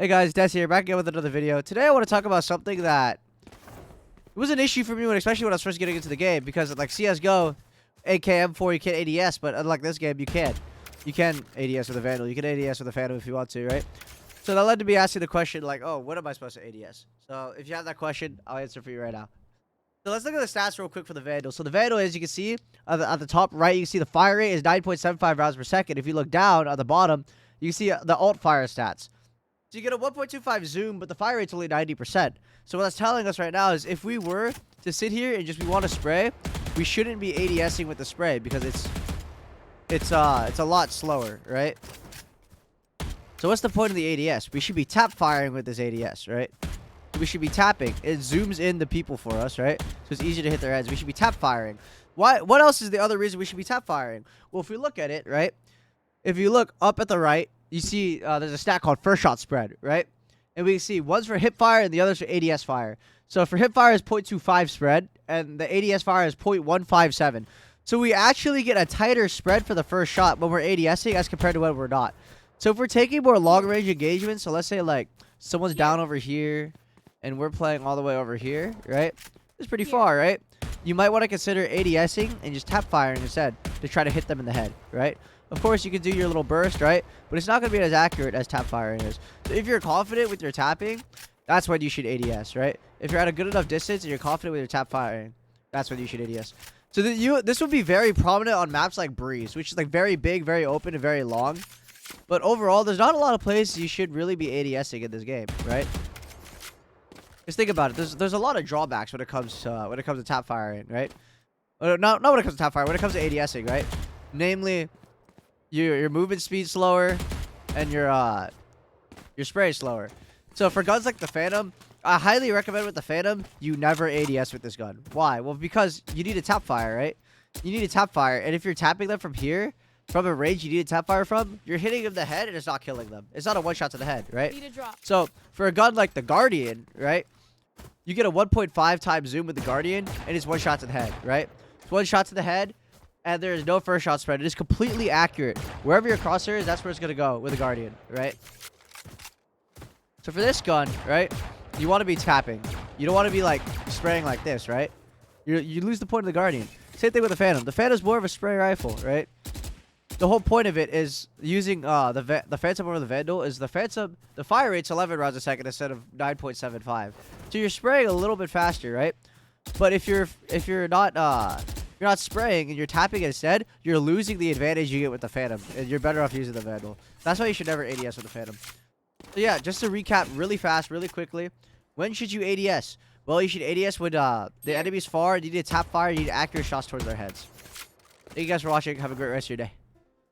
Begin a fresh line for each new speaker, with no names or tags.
Hey guys, Des here, back again with another video. Today I want to talk about something that was an issue for me, especially when I was first getting into the game, because like CSGO, AKM4, you can't ADS, but unlike this game, you can. You can ADS with a Vandal. You can ADS with a Phantom if you want to, right? So that led to me asking the question, like, oh, what am I supposed to ADS? So if you have that question, I'll answer for you right now. So let's look at the stats real quick for the Vandal. So the Vandal, as you can see, at the top right, you can see the fire rate is 9.75 rounds per second. If you look down at the bottom, you can see the alt fire stats. So you get a 1.25 zoom, but the fire rate's only 90%. So what that's telling us right now is if we were to sit here and we want to spray, we shouldn't be ADSing with the spray because it's a lot slower, right? So what's the point of the ADS? We should be tap firing with this ADS, right? We should be tapping. It zooms in the people for us, right? So it's easier to hit their heads. We should be tap firing. Why? What else is the other reason we should be tap firing? Well, if we look at it, right? If you look up at the right, you see there's a stat called first shot spread, right? And we can see one's for hip fire and the other's for ADS fire. So for hip fire is 0.25 spread and the ADS fire is 0.157. So we actually get a tighter spread for the first shot when we're ADSing as compared to when we're not. So if we're taking more long range engagements, so let's say like someone's down over here and we're playing all the way over here, right? It's pretty far, right? You might want to consider ADSing and just tap firing instead to try to hit them in the head, right? Of course, you can do your little burst, right? But it's not going to be as accurate as tap firing is. So if you're confident with your tapping, that's when you should ADS, right? If you're at a good enough distance and you're confident with your tap firing, that's when you should ADS. So this would be very prominent on maps like Breeze, which is like very big, very open, and very long. But overall, there's not a lot of places you should really be ADSing in this game, right? Just think about it. There's a lot of drawbacks when it comes to tap firing, right? Not when it comes to tap firing. When it comes to ADSing, right? Namely, your movement speed slower, and your spray is slower. So for guns like the Phantom, I highly recommend with the Phantom you never ADS with this gun. Why? Well, because you need a tap fire, right? You need a tap fire, and if you're tapping them from here, from a range you need a tap fire from, you're hitting them in the head and it's not killing them. It's not a one shot to the head, right?
Need a drop.
So for a gun like the Guardian, right? You get a 1.5 times zoom with the Guardian, and it's one shot to the head, right? It's one shot to the head. And there is no first shot spread. It is completely accurate. Wherever your crosshair is, that's where it's going to go with the Guardian, right? So for this gun, right, you want to be tapping. You don't want to be, like, spraying like this, right? You lose the point of the Guardian. Same thing with the Phantom. The Phantom's more of a spray rifle, right? The whole point of it is using the Phantom over the Vandal is the Phantom, the fire rate's 11 rounds a second instead of 9.75. So you're spraying a little bit faster, right? But if you're not spraying and you're tapping instead, you're losing the advantage you get with the Phantom, and you're better off using the Vandal. That's why you should never ADS with the Phantom. So yeah, just to recap really fast, really quickly, when should you ADS? Well, you should ADS when the enemy's far, you need to tap fire, you need accurate shots towards their heads. Thank you guys for watching. Have a great rest of your day.